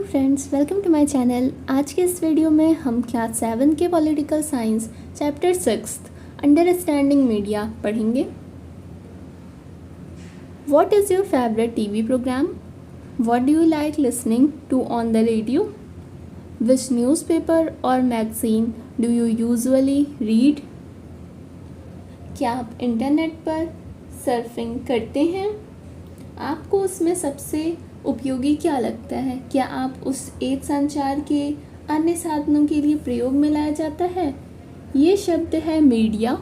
Friends, welcome to my channel. आज के इस वीडियो में हम क्लास 7 के political science chapter 6 understanding media पढ़ेंगे। What is your favourite TV programme? What do you like listening to on the radio? Which newspaper or magazine do you usually read? क्या आप internet पर surfing करते हैं? आपको उसमें सबसे उपयोगी क्या लगता है? क्या आप उस एक संचार के अन्य साधनों के लिए प्रयोग में लाया जाता है? ये शब्द है मीडिया।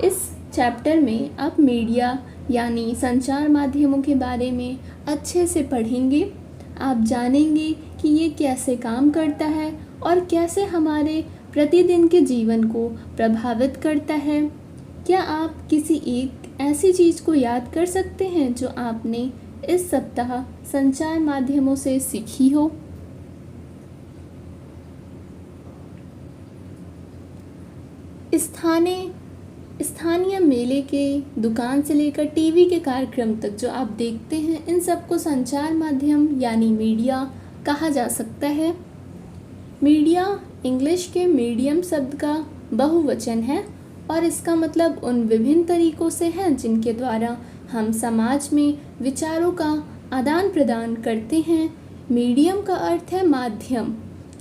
इस चैप्टर में आप मीडिया यानी संचार माध्यमों के बारे में अच्छे से पढ़ेंगे। आप जानेंगे कि ये कैसे काम करता है और कैसे हमारे प्रतिदिन के जीवन को प्रभावित करता है। क्या आप किसी एक ऐसी चीज़ को याद कर सकते हैं जो आपने इस सप्ताह संचार माध्यमों से सीखी हो? स्थानीय मेले के दुकान से लेकर टीवी के कार्यक्रम तक जो आप देखते हैं, इन सबको संचार माध्यम यानी मीडिया कहा जा सकता है। मीडिया इंग्लिश के मीडियम शब्द का बहुवचन है और इसका मतलब उन विभिन्न तरीकों से है जिनके द्वारा हम समाज में विचारों का आदान प्रदान करते हैं। मीडियम का अर्थ है माध्यम,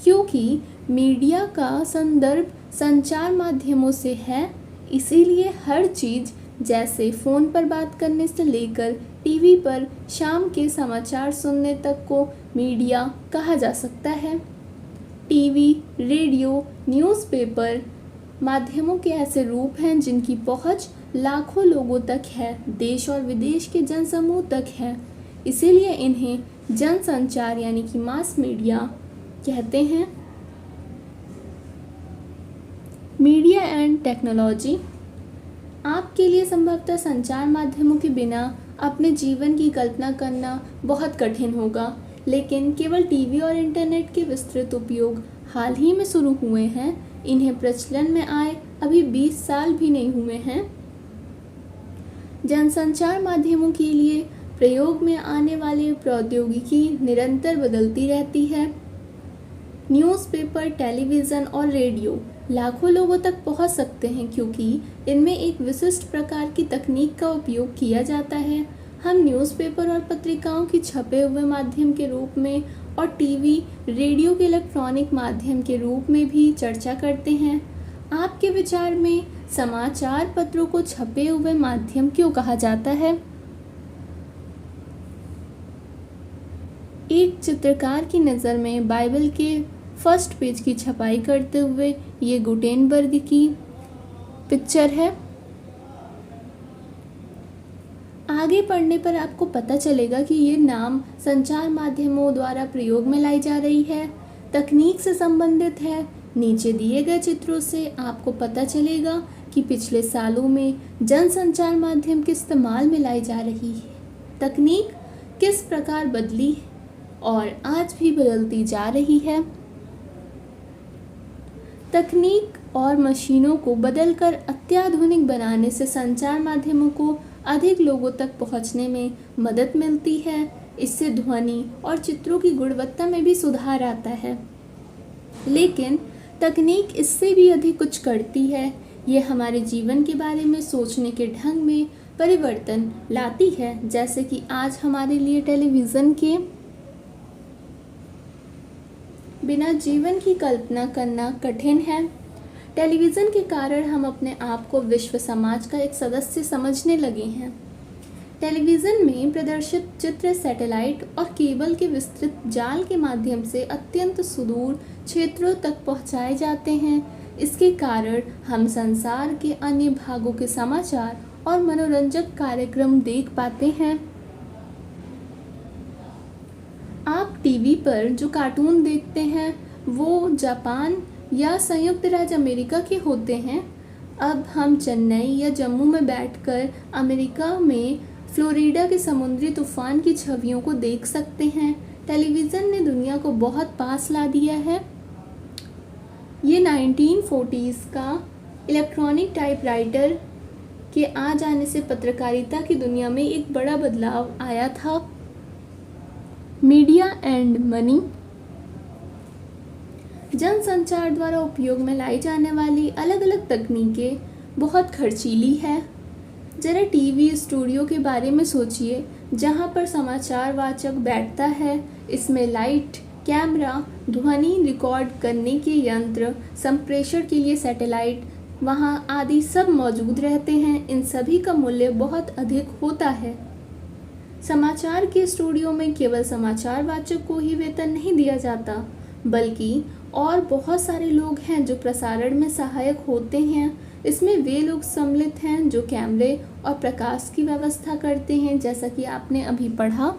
क्योंकि मीडिया का संदर्भ संचार माध्यमों से है, इसीलिए हर चीज़ जैसे फ़ोन पर बात करने से लेकर टीवी पर शाम के समाचार सुनने तक को मीडिया कहा जा सकता है। टीवी, रेडियो, न्यूज़पेपर माध्यमों के ऐसे रूप हैं जिनकी पहुंच लाखों लोगों तक है, देश और विदेश के जनसमूह तक है, इसीलिए इन्हें जनसंचार यानी कि मास मीडिया कहते हैं। मीडिया एंड टेक्नोलॉजी आपके लिए संभवतः संचार माध्यमों के बिना अपने जीवन की कल्पना करना बहुत कठिन होगा, लेकिन केवल टीवी और इंटरनेट के विस्तृत उपयोग हाल ही में शुरू हुए हैं। इन्हें प्रचलन में आए अभी 20 साल भी नहीं हुए हैं। जनसंचार माध्यमों के लिए प्रयोग में आने वाली प्रौद्योगिकी निरंतर बदलती रहती है। न्यूज़पेपर, टेलीविज़न और रेडियो लाखों लोगों तक पहुंच सकते हैं क्योंकि इनमें एक विशिष्ट प्रकार की तकनीक का उपयोग किया जाता है। हम न्यूज़पेपर और पत्रिकाओं की छपे हुए माध्यम के रूप में और टीवी, रेडियो के इलेक्ट्रॉनिक माध्यम के रूप में भी चर्चा करते हैं। आपके विचार में समाचार पत्रों को छपे हुए माध्यम क्यों कहा जाता है? एक चित्रकार की नज़र में बाइबल के फर्स्ट पेज की छपाई करते हुए ये गुटेनबर्ग की पिक्चर है। आगे पढ़ने पर आपको पता चलेगा कि ये नाम संचार माध्यमों द्वारा प्रयोग में लाई जा रही है, तकनीक से संबंधित है। नीचे दिए गए चित्रों से आपको पता चलेगा कि पिछले सालों में जनसंचार माध्यम के इस्तेमाल में लाई जा रही है, तकनीक किस प्रकार बदली और आज भी बदलती जा रही है। तकनीक और मशीनों को बदलकर अत्याधुनिक बनाने से संचार माध्यमों को अधिक लोगों तक पहुंचने में मदद मिलती है। इससे ध्वनि और चित्रों की गुणवत्ता में भी सुधार आता है, लेकिन तकनीक इससे भी अधिक कुछ करती है। ये हमारे जीवन के बारे में सोचने के ढंग में परिवर्तन लाती है, जैसे कि आज हमारे लिए टेलीविज़न के बिना जीवन की कल्पना करना कठिन है। टेलीविज़न के कारण हम अपने आप को विश्व समाज का एक सदस्य समझने लगे हैं। टेलीविज़न में प्रदर्शित चित्र सैटेलाइट और केबल के विस्तृत जाल के माध्यम से अत्यंत सुदूर क्षेत्रों तक पहुंचाए जाते हैं। इसके कारण हम संसार के अन्य भागों के समाचार और मनोरंजक कार्यक्रम देख पाते हैं। आप टीवी पर जो कार्टून देखते हैं वो जापान या संयुक्त राज्य अमेरिका के होते हैं। अब हम चेन्नई या जम्मू में बैठकर अमेरिका में फ्लोरिडा के समुद्री तूफान की छवियों को देख सकते हैं। टेलीविज़न ने दुनिया को बहुत पास ला दिया है। ये 1940s का इलेक्ट्रॉनिक टाइपराइटर के आ जाने से पत्रकारिता की दुनिया में एक बड़ा बदलाव आया था। Media and money. जनसंचार द्वारा उपयोग में लाई जाने वाली अलग अलग तकनीकें बहुत खर्चीली है। जरा टीवी स्टूडियो के बारे में सोचिए, जहां पर समाचार वाचक बैठता है। इसमें लाइट, कैमरा, ध्वनि रिकॉर्ड करने के यंत्र, संप्रेषण के लिए सैटेलाइट वहां आदि सब मौजूद रहते हैं। इन सभी का मूल्य बहुत अधिक होता है। समाचार के स्टूडियो में केवल समाचार वाचक को ही वेतन नहीं दिया जाता, बल्कि और बहुत सारे लोग हैं जो प्रसारण में सहायक होते हैं। इसमें वे लोग सम्मिलित हैं जो कैमरे और प्रकाश की व्यवस्था करते हैं, जैसा कि आपने अभी पढ़ा।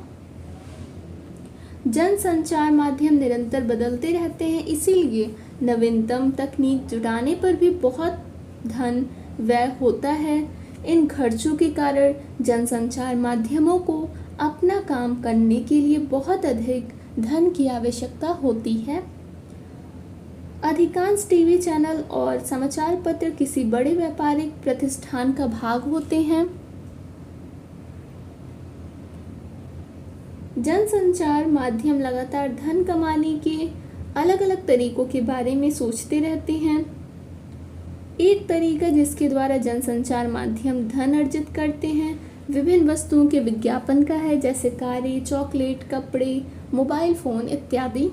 जनसंचार माध्यम निरंतर बदलते रहते हैं, इसीलिए नवीनतम तकनीक जुटाने पर भी बहुत धन व्यय होता है। इन खर्चों के कारण जनसंचार माध्यमों को अपना काम करने के लिए बहुत अधिक धन की आवश्यकता होती है। अधिकांश टीवी चैनल और समाचार पत्र किसी बड़े व्यापारिक प्रतिष्ठान का भाग होते हैं। जनसंचार माध्यम लगातार धन कमाने के अलग अलग तरीकों के बारे में सोचते रहते हैं। एक तरीका जिसके द्वारा जनसंचार माध्यम धन अर्जित करते हैं विभिन्न वस्तुओं के विज्ञापन का है, जैसे कारें, चॉकलेट, कपड़े, मोबाइल फ़ोन इत्यादि।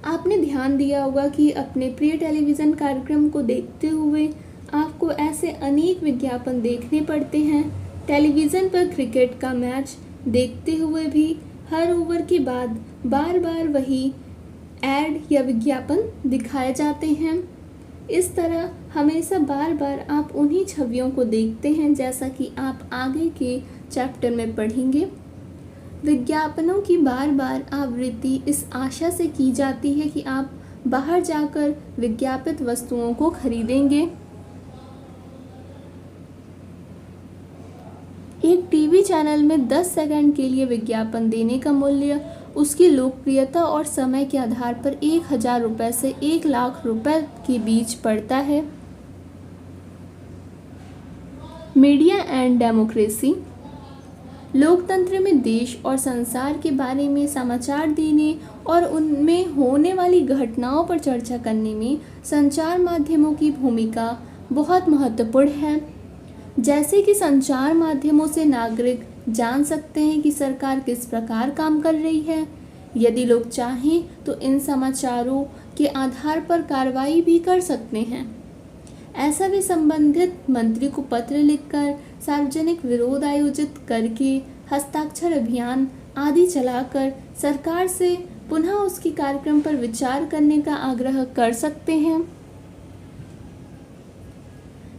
आपने ध्यान दिया होगा कि अपने प्रिय टेलीविज़न कार्यक्रम को देखते हुए आपको ऐसे अनेक विज्ञापन देखने पड़ते हैं। टेलीविज़न पर क्रिकेट का मैच देखते हुए भी हर ओवर के बाद बार बार वही एड या विज्ञापन दिखाए जाते हैं। इस तरह हमेशा बार बार आप उन्हीं छवियों को देखते हैं, जैसा कि आप आगे के चैप्टर में पढ़ेंगे। विज्ञापनों की बार बार आवृत्ति इस आशा से की जाती है कि आप बाहर जाकर विज्ञापित वस्तुओं को खरीदेंगे। एक टीवी चैनल में 10 सेकंड के लिए विज्ञापन देने का मूल्य उसकी लोकप्रियता और समय के आधार पर 1000 रुपये से 1 लाख रुपए के बीच पड़ता है। Media and democracy. लोकतंत्र में देश और संसार के बारे में समाचार देने और उनमें होने वाली घटनाओं पर चर्चा करने में संचार माध्यमों की भूमिका बहुत महत्वपूर्ण है। जैसे कि संचार माध्यमों से नागरिक जान सकते हैं कि सरकार किस प्रकार काम कर रही है। यदि लोग चाहें तो इन समाचारों के आधार पर कार्रवाई भी कर सकते हैं। ऐसा भी संबंधित मंत्री को पत्र लिखकर, सार्वजनिक विरोध आयोजित करके, हस्ताक्षर अभियान आदि चलाकर सरकार से पुनः उसके कार्यक्रम पर विचार करने का आग्रह कर सकते हैं।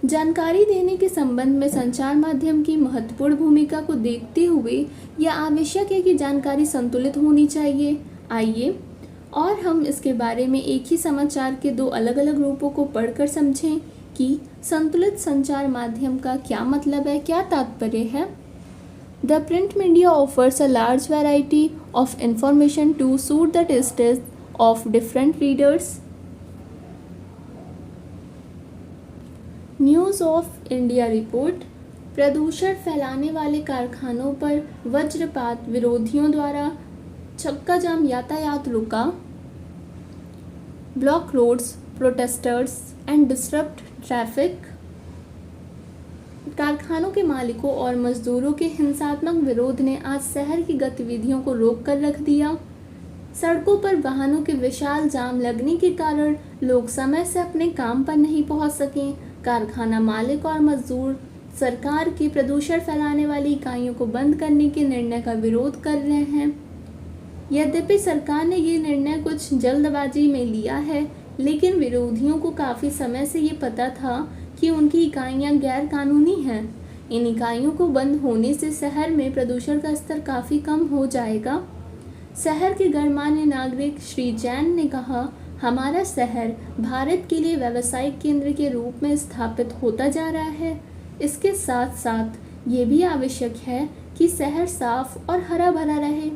जानकारी देने के संबंध में संचार माध्यम की महत्वपूर्ण भूमिका को देखते हुए यह आवश्यक है कि जानकारी संतुलित होनी चाहिए। आइए और हम इसके बारे में एक ही समाचार के 2 अलग अलग रूपों को पढ़कर समझें कि संतुलित संचार माध्यम का क्या मतलब है, क्या तात्पर्य है। The print media offers a large variety of information to suit the tastes of different readers. News of India report. प्रदूषण फैलाने वाले कारखानों पर वज्रपात, विरोधियों द्वारा चक्का जाम, यातायात रुका। Block roads, protesters and disrupt traffic. कारखानों के मालिकों और मजदूरों के हिंसात्मक विरोध ने आज शहर की गतिविधियों को रोक कर रख दिया। सड़कों पर वाहनों के विशाल जाम लगने के कारण लोग समय से अपने काम पर नहीं पहुंच सके। कारखाना मालिक और मजदूर सरकार की प्रदूषण फैलाने वाली इकाइयों को बंद करने के निर्णय का विरोध कर रहे हैं। यद्यपि सरकार ने ये निर्णय कुछ जल्दबाजी में लिया है, लेकिन विरोधियों को काफ़ी समय से ये पता था कि उनकी इकाइयां गैर कानूनी हैं। इन इकाइयों को बंद होने से शहर में प्रदूषण का स्तर काफ़ी कम हो जाएगा। शहर के गणमान्य नागरिक श्री जैन ने कहा, हमारा शहर भारत के लिए व्यावसायिक केंद्र के रूप में स्थापित होता जा रहा है। इसके साथ साथ ये भी आवश्यक है कि शहर साफ और हरा भरा रहे।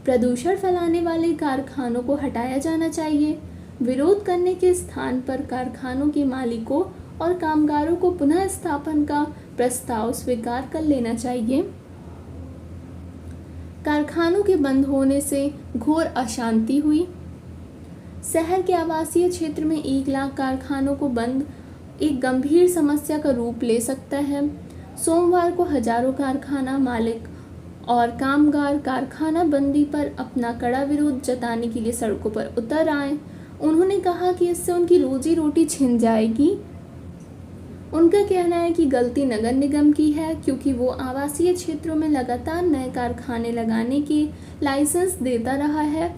प्रदूषण फैलाने वाले कारखानों को हटाया जाना चाहिए। विरोध करने के स्थान पर कारखानों के मालिकों और कामगारों को पुनः स्थापन का प्रस्ताव स्वीकार कर लेना चाहिए। कारखानों के बंद होने से घोर अशांति हुई। शहर के आवासीय क्षेत्र में 1 लाख कारखानों को बंद एक गंभीर समस्या का रूप ले सकता है। सोमवार को हजारों कारखाना मालिक और कामगार कारखाना बंदी पर अपना कड़ा विरोध जताने के लिए सड़कों पर उतर आए। उन्होंने कहा कि इससे उनकी रोजी रोटी छिन जाएगी। उनका कहना है कि गलती नगर निगम की है, क्योंकि वो आवासीय क्षेत्रों में लगातार नए कारखाने लगाने के लाइसेंस देता रहा है।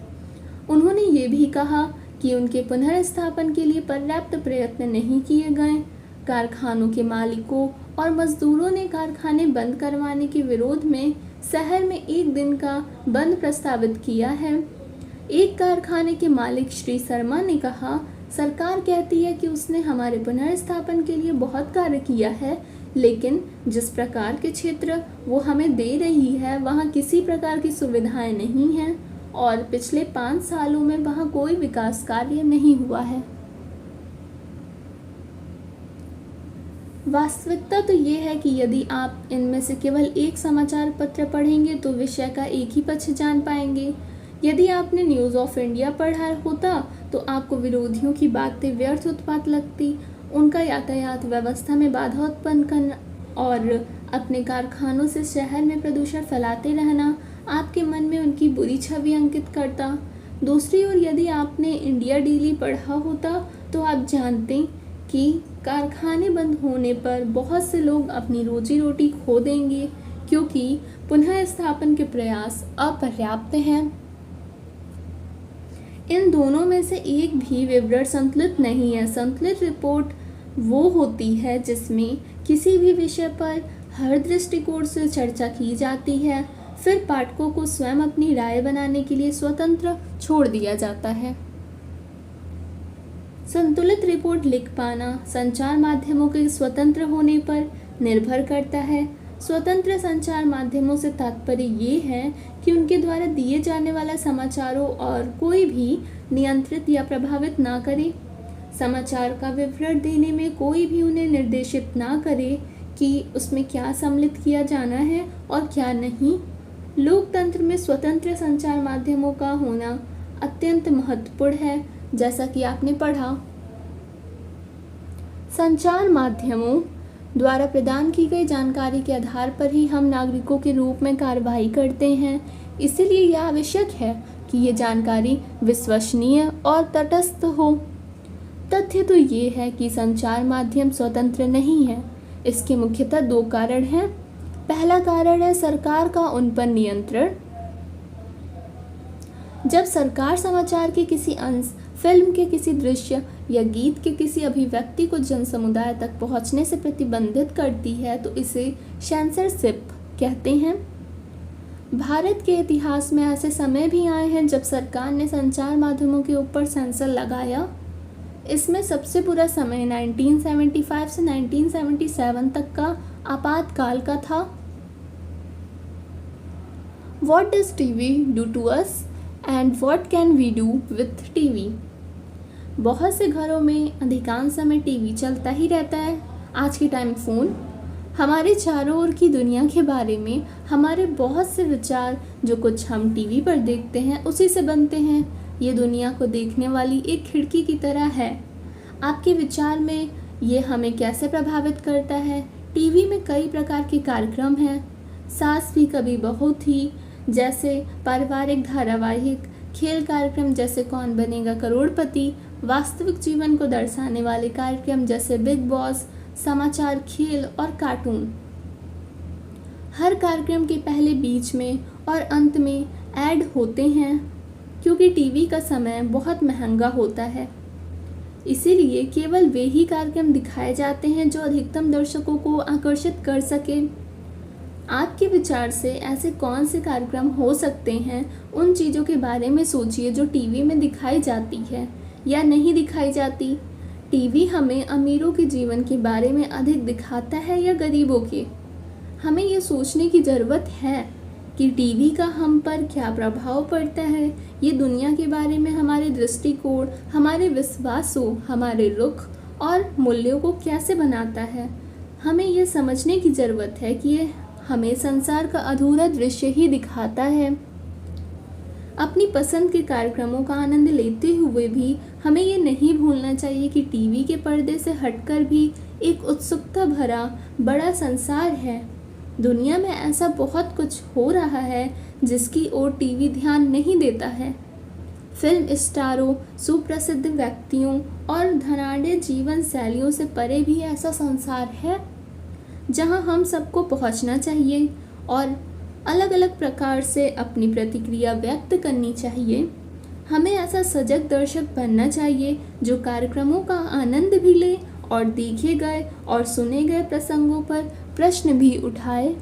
उन्होंने ये भी कहा कि उनके पुनर्स्थापन के लिए पर्याप्त प्रयत्न नहीं किए गए। कारखानों के मालिकों और मजदूरों ने कारखाने बंद करवाने के विरोध में शहर में 1 दिन का बंद प्रस्तावित किया है। एक कारखाने के मालिक श्री शर्मा ने कहा, सरकार कहती है कि उसने हमारे पुनर्स्थापन के लिए बहुत कार्य किया है, लेकिन जिस प्रकार के क्षेत्र वो हमें दे रही है वहाँ किसी प्रकार की सुविधाएं नहीं हैं और पिछले 5 सालों में वहाँ कोई विकास कार्य नहीं हुआ है। वास्तविकता तो ये है कि यदि आप इनमें से केवल एक समाचार पत्र पढ़ेंगे तो विषय का एक ही पक्ष जान पाएंगे। यदि आपने न्यूज़ ऑफ इंडिया पढ़ा होता तो आपको विरोधियों की बातें व्यर्थ उत्पात लगती। उनका यातायात व्यवस्था में बाधा उत्पन्न करना और अपने कारखानों से शहर में प्रदूषण फैलाते रहना आपके मन में उनकी बुरी छवि अंकित करता। दूसरी ओर यदि आपने इंडिया डेली पढ़ा होता तो आप जानते कि कारखाने बंद होने पर बहुत से लोग अपनी रोजी रोटी खो देंगे, क्योंकि पुनः स्थापन के प्रयास अपर्याप्त हैं। इन दोनों में से एक भी विवरण संतुलित नहीं है। संतुलित रिपोर्ट वो होती है जिसमें किसी भी विषय पर हर दृष्टिकोण से चर्चा की जाती है, फिर पाठकों को स्वयं अपनी राय बनाने के लिए स्वतंत्र छोड़ दिया जाता है। संतुलित रिपोर्ट लिख पाना संचार माध्यमों के स्वतंत्र होने पर निर्भर करता है। स्वतंत्र संचार माध्यमों से तात्पर्य ये है कि उनके द्वारा दिए जाने वाला समाचारों और कोई भी नियंत्रित या प्रभावित ना करे। समाचार का विवरण देने में कोई भी उन्हें निर्देशित ना करे कि उसमें क्या सम्मिलित किया जाना है और क्या नहीं। लोकतंत्र में स्वतंत्र संचार माध्यमों का होना अत्यंत महत्वपूर्ण है, जैसा कि आपने पढ़ा। संचार माध्यमों द्वारा प्रदान की गई जानकारी के आधार पर ही हम नागरिकों के रूप में कार्रवाई करते हैं। इसलिए यह आवश्यक है कि ये जानकारी विश्वसनीय और तटस्थ हो। तथ्य तो ये है कि संचार माध्यम स्वतंत्र नहीं है। इसके मुख्यतः 2 कारण हैं। पहला कारण है सरकार का उन पर नियंत्रण। जब सरकार समाचार के किसी अंश, फिल्म के किसी दृश्य या गीत के किसी अभिव्यक्ति को जन समुदाय तक पहुंचने से प्रतिबंधित करती है तो इसे सेंसरशिप कहते हैं। भारत के इतिहास में ऐसे समय भी आए हैं जब सरकार ने संचार माध्यमों के ऊपर सेंसर लगाया। इसमें सबसे बुरा समय 1975 से 1977 तक का आपातकाल का था। What does TV do to us and what can we do with TV? बहुत से घरों में अधिकांश समय टीवी चलता ही रहता है। आज के टाइम फ़ोन हमारे चारों ओर की दुनिया के बारे में हमारे बहुत से विचार जो कुछ हम टीवी पर देखते हैं उसी से बनते हैं। ये दुनिया को देखने वाली एक खिड़की की तरह है। आपके विचार में ये हमें कैसे प्रभावित करता है? टीवी में कई प्रकार के कार्यक्रम हैं। सास भी कभी बहू थी जैसे पारिवारिक धारावाहिक, खेल कार्यक्रम जैसे कौन बनेगा करोड़पति, वास्तविक जीवन को दर्शाने वाले कार्यक्रम जैसे बिग बॉस, समाचार, खेल और कार्टून। हर कार्यक्रम के पहले, बीच में और अंत में ऐड होते हैं, क्योंकि टीवी का समय बहुत महंगा होता है। इसीलिए केवल वे ही कार्यक्रम दिखाए जाते हैं जो अधिकतम दर्शकों को आकर्षित कर सके। आपके विचार से ऐसे कौन से कार्यक्रम हो सकते हैं? उन चीज़ों के बारे में सोचिए जो टीवी में दिखाई जाती है या नहीं दिखाई जाती। टीवी हमें अमीरों के जीवन के बारे में अधिक दिखाता है या गरीबों के? हमें ये सोचने की ज़रूरत है कि टीवी का हम पर क्या प्रभाव पड़ता है। ये दुनिया के बारे में हमारे दृष्टिकोण, हमारे विश्वासों, हमारे रुख और मूल्यों को कैसे बनाता है। हमें ये समझने की ज़रूरत है कि ये हमें संसार का अधूरा दृश्य ही दिखाता है। अपनी पसंद के कार्यक्रमों का आनंद लेते हुए भी हमें ये नहीं भूलना चाहिए कि टीवी के पर्दे से हटकर भी एक उत्सुकता भरा बड़ा संसार है। दुनिया में ऐसा बहुत कुछ हो रहा है जिसकी ओर टीवी ध्यान नहीं देता है। फिल्म स्टारों, सुप्रसिद्ध व्यक्तियों और धनाढ्य जीवन शैलियों से परे भी ऐसा संसार है जहां हम सबको पहुंचना चाहिए और अलग अलग प्रकार से अपनी प्रतिक्रिया व्यक्त करनी चाहिए। हमें ऐसा सजग दर्शक बनना चाहिए जो कार्यक्रमों का आनंद भी ले और देखे गए और सुने गए प्रसंगों पर प्रश्न भी उठाए।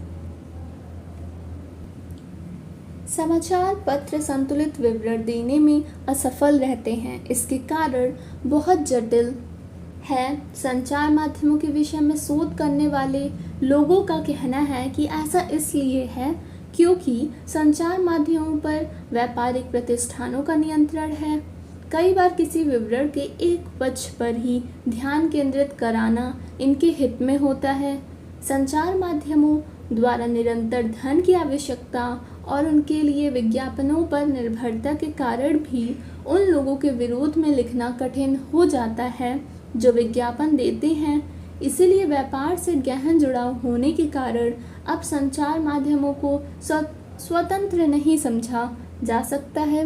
समाचार पत्र संतुलित विवरण देने में असफल रहते हैं। इसके कारण बहुत जटिल है। संचार माध्यमों के विषय में शोध करने वाले लोगों का कहना है कि ऐसा इसलिए है क्योंकि संचार माध्यमों पर व्यापारिक प्रतिष्ठानों का नियंत्रण है। कई बार किसी विवरण के एक पक्ष पर ही ध्यान केंद्रित कराना इनके हित में होता है। संचार माध्यमों द्वारा निरंतर धन की आवश्यकता और उनके लिए विज्ञापनों पर निर्भरता के कारण भी उन लोगों के विरोध में लिखना कठिन हो जाता है जो विज्ञापन देते हैं। इसीलिए व्यापार से गहन जुड़ाव होने के कारण अब संचार माध्यमों को स्वतंत्र नहीं समझा जा सकता है।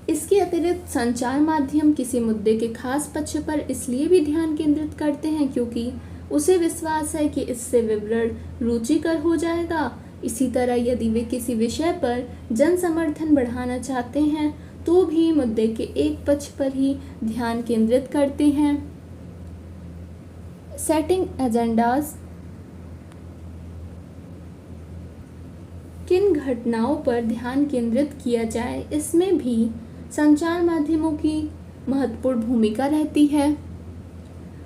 इसके अतिरिक्त संचार माध्यम किसी मुद्दे के खास पक्ष पर इसलिए भी ध्यान केंद्रित करते हैं क्योंकि उसे विश्वास है कि इससे विवरण रुचिकर हो जाएगा। इसी तरह यदि वे किसी विषय पर जन समर्थन बढ़ाना चाहते हैं तो भी मुद्दे के एक पक्ष पर ही ध्यान केंद्रित करते हैं। Setting agendas. किन घटनाओं पर ध्यान केंद्रित किया जाए, इसमें भी संचार माध्यमों की महत्वपूर्ण भूमिका रहती है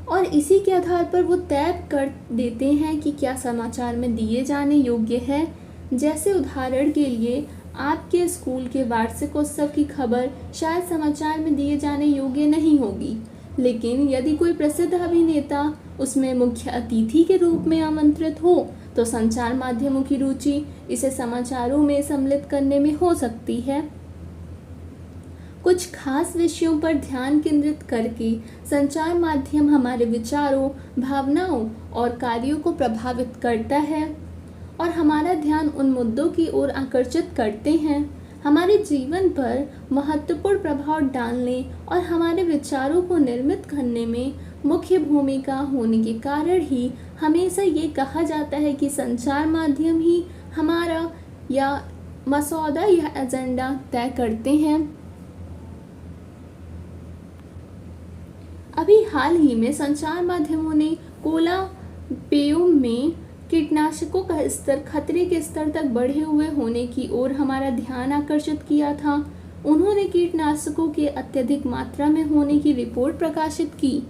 और इसी के आधार पर वो तय कर देते हैं कि क्या समाचार में दिए जाने योग्य है। जैसे उदाहरण के लिए आपके स्कूल के वार्षिकोत्सव की खबर शायद समाचार में दिए जाने योग्य नहीं होगी, लेकिन यदि कोई प्रसिद्ध अभिनेता उसमें मुख्य अतिथि के रूप में आमंत्रित हो तो संचार माध्यमों की रुचि इसे समाचारों में सम्मिलित करने में हो सकती है। कुछ खास विषयों पर ध्यान केंद्रित करके संचार माध्यम हमारे विचारों, भावनाओं और कार्यों को प्रभावित करता है और हमारा ध्यान उन मुद्दों की ओर आकर्षित करते हैं। हमारे जीवन पर महत्वपूर्ण प्रभाव डालने और हमारे विचारों को निर्मित करने में मुख्य भूमिका होने के कारण ही हमेशा ये कहा जाता है कि संचार माध्यम ही हमारा या मसौदा या एजेंडा तय करते हैं। अभी हाल ही में संचार माध्यमों ने कोला पेयों में कीटनाशकों का स्तर खतरे के स्तर तक बढ़े हुए होने की ओर हमारा ध्यान आकर्षित किया था। उन्होंने कीटनाशकों के अत्यधिक मात्रा में होने की रिपोर्ट प्रकाशित की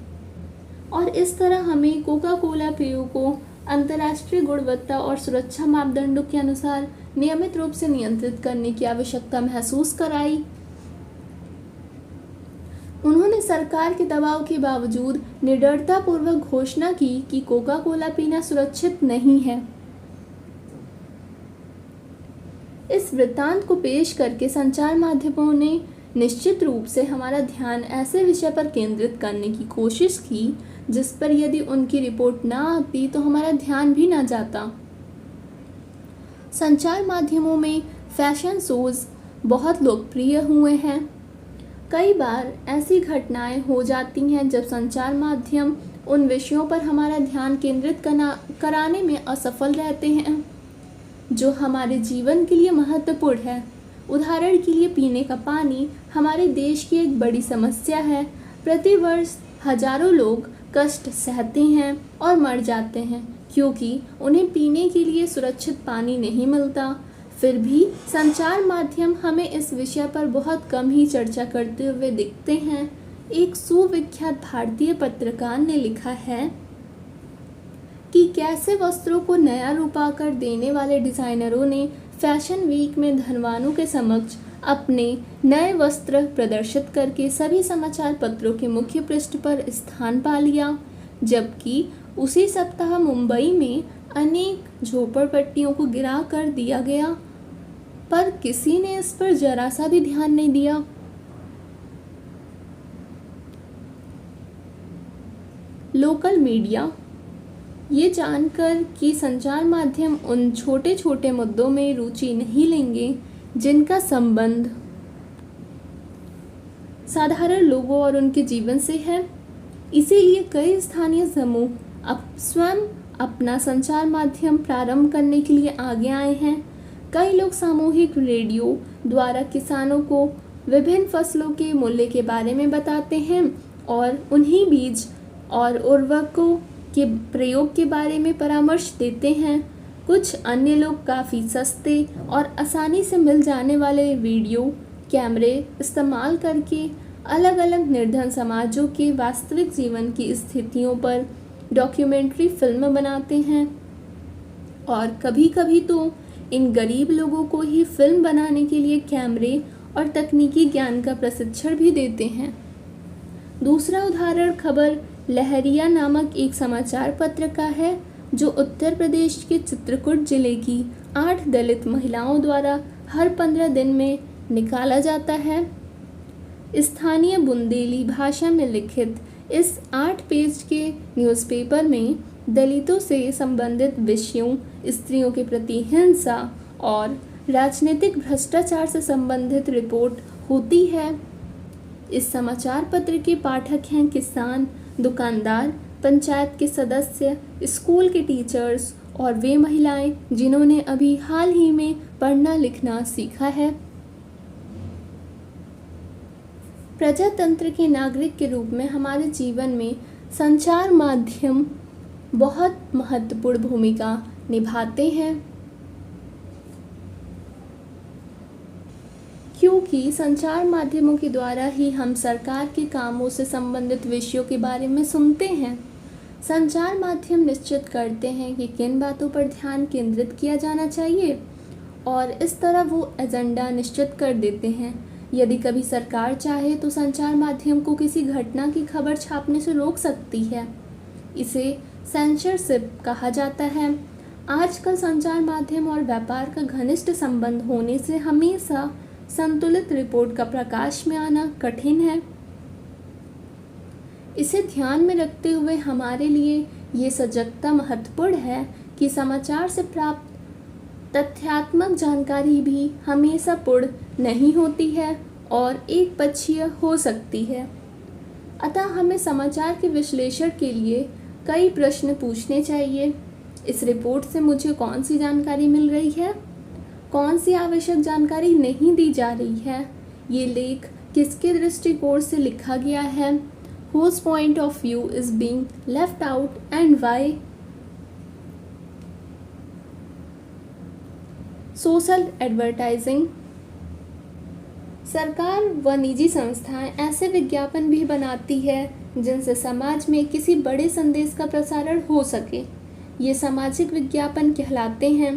और इस तरह हमें कोका कोला पेयों को अंतर्राष्ट्रीय गुणवत्ता और सुरक्षा मापदंडों के अनुसार नियमित रूप से नियंत्रित करने की आवश्यकता महसूस कराई। उन्होंने सरकार के दबाव के बावजूद निडरतापूर्वक घोषणा की कि कोका कोला पीना सुरक्षित नहीं है। इस वृत्तांत को पेश करके संचार माध्यमों ने निश्चित रूप से हमारा ध्यान ऐसे विषय पर केंद्रित करने की कोशिश की जिस पर यदि उनकी रिपोर्ट ना आती तो हमारा ध्यान भी ना जाता। संचार माध्यमों में फैशन शोज बहुत लोकप्रिय हुए हैं। कई बार ऐसी घटनाएं हो जाती हैं जब संचार माध्यम उन विषयों पर हमारा ध्यान केंद्रित कराने में असफल रहते हैं जो हमारे जीवन के लिए महत्वपूर्ण है। उदाहरण के लिए पीने का पानी हमारे देश की एक बड़ी समस्या है। प्रतिवर्ष हजारों लोग कष्ट सहते हैं और मर जाते हैं क्योंकि उन्हें पीने के लिए सुरक्षित पानी नहीं मिलता। फिर भी संचार माध्यम हमें इस विषय पर बहुत कम ही चर्चा करते हुए दिखते हैं। एक सुविख्यात भारतीय पत्रकार ने लिखा है कि कैसे वस्त्रों को नया रूप आकर देने वाले डिजाइनरों ने फैशन वीक में धनवानों के समक्ष अपने नए वस्त्र प्रदर्शित करके सभी समाचार पत्रों के मुख्य पृष्ठ पर स्थान पा लिया, जबकि उसी सप्ताह मुंबई में अनेक झोपड़पट्टियों को गिरा कर दिया गया, पर किसी ने इस पर जरा सा भी ध्यान नहीं दिया। लोकल मीडिया, ये जानकर कि संचार माध्यम उन छोटे छोटे मुद्दों में रुचि नहीं लेंगे जिनका संबंध साधारण लोगों और उनके जीवन से है, इसीलिए कई स्थानीय समूह अब स्वयं अपना संचार माध्यम प्रारंभ करने के लिए आगे आए हैं। कई लोग सामूहिक रेडियो द्वारा किसानों को विभिन्न फसलों के मूल्य के बारे में बताते हैं और उन्हीं बीज और उर्वरकों के प्रयोग के बारे में परामर्श देते हैं। कुछ अन्य लोग काफ़ी सस्ते और आसानी से मिल जाने वाले वीडियो कैमरे इस्तेमाल करके अलग अलग निर्धन समाजों के वास्तविक जीवन की स्थितियों पर डॉक्यूमेंट्री फिल्म बनाते हैं और कभी कभी तो इन गरीब लोगों को ही फिल्म बनाने के लिए कैमरे और तकनीकी ज्ञान का प्रशिक्षण भी देते हैं। दूसरा उदाहरण खबर लहरिया नामक एक समाचार पत्र का है, जो उत्तर प्रदेश के चित्रकूट जिले की 8 दलित महिलाओं द्वारा हर 15 दिन में निकाला जाता है। स्थानीय बुंदेली भाषा में लिखित इस 8 पेज के न्यूज़पेपर में दलितों से संबंधित विषयों, स्त्रियों के प्रति हिंसा और राजनीतिक भ्रष्टाचार से संबंधित रिपोर्ट होती है। इस समाचार पत्र के पाठक हैं किसान, दुकानदार, पंचायत के सदस्य, स्कूल के टीचर्स और वे महिलाएं जिन्होंने अभी हाल ही में पढ़ना लिखना सीखा है। प्रजातंत्र के नागरिक के रूप में हमारे जीवन में संचार माध्यम बहुत महत्वपूर्ण भूमिका निभाते हैं, क्योंकि संचार माध्यमों के द्वारा ही हम सरकार के कामों से संबंधित विषयों के बारे में सुनते हैं। संचार माध्यम निश्चित करते हैं कि किन बातों पर ध्यान केंद्रित किया जाना चाहिए और इस तरह वो एजेंडा निश्चित कर देते हैं। यदि कभी सरकार चाहे तो संचार माध्यम को किसी घटना की खबर छापने से रोक सकती है। इसे सेंसरशिप कहा जाता है। आजकल संचार माध्यम और व्यापार का घनिष्ठ संबंध होने से हमेशा संतुलित रिपोर्ट का प्रकाश में आना कठिन है। इसे ध्यान में रखते हुए हमारे लिए ये सजगता महत्वपूर्ण है कि समाचार से प्राप्त तथ्यात्मक जानकारी भी हमेशा पूर्ण नहीं होती है और एक पक्षीय हो सकती है। अतः हमें समाचार के विश्लेषण के लिए कई प्रश्न पूछने चाहिए। इस रिपोर्ट से मुझे कौन सी जानकारी मिल रही है, कौन सी आवश्यक जानकारी नहीं दी जा रही है, ये लेख किसके दृष्टिकोण से लिखा गया है, whose point of view is being left out and why। Social advertising, सरकार व निजी संस्थाएं ऐसे विज्ञापन भी बनाती है जिनसे समाज में किसी बड़े संदेश का प्रसारण हो सके। ये सामाजिक विज्ञापन कहलाते हैं।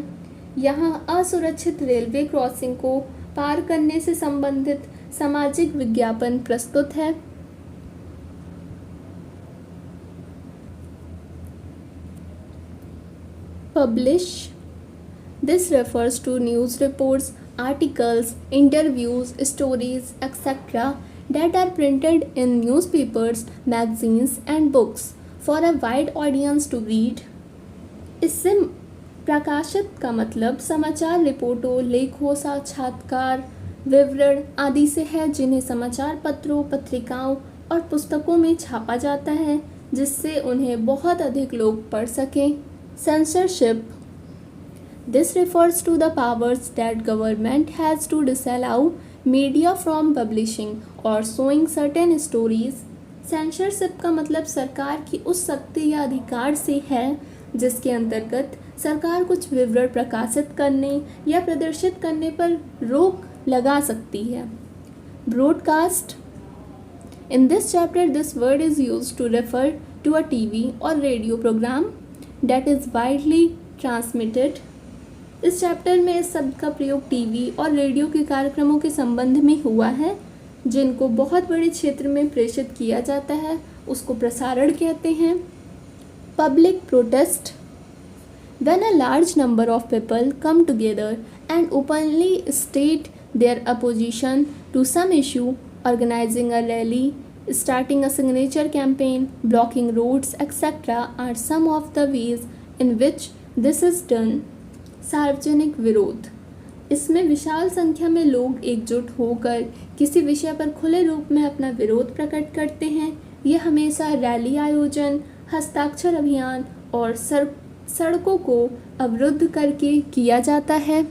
यहाँ असुरक्षित रेलवे क्रॉसिंग को पार करने से संबंधित सामाजिक विज्ञापन प्रस्तुत है। Publish, this refers to news reports, articles, interviews, stories, etc. that are printed in newspapers, magazines and books for a wide audience to read। इससे प्रकाशित का मतलब समाचार रिपोर्टों, लेखों, साक्षात्कार, विवरण आदि से है जिन्हें समाचार पत्रों, पत्रिकाओं और पुस्तकों में छापा जाता है जिससे उन्हें बहुत अधिक लोग पढ़ सकें। Censorship, this refers to the powers that government has to disallow media from publishing or showing certain stories। Censorship का मतलब सरकार की उस शक्ति या अधिकार से है जिसके अंतर्गत सरकार कुछ विवरण प्रकाशित करने या प्रदर्शित करने पर रोक लगा सकती है। Broadcast, in this chapter this word is used to refer to a TV or radio program that is widely transmitted। इस चैप्टर में इस शब्द का प्रयोग टीवी और रेडियो के कार्यक्रमों के संबंध में हुआ है जिनको बहुत बड़े क्षेत्र में प्रेषित किया जाता है, उसको प्रसारण कहते हैं। Public protest. When a large number of people come together and openly state their opposition to some issue, organizing a rally, starting a signature campaign, blocking roads, etc., are some of the ways in which this is done. सार्वजनिक विरोध, इसमें विशाल संख्या में लोग एकजुट होकर किसी विषय पर खुले रूप में अपना विरोध प्रकट करते हैं। यह हमेशा रैली आयोजन, हस्ताक्षर अभियान और सड़कों को अवरुद्ध करके किया जाता है।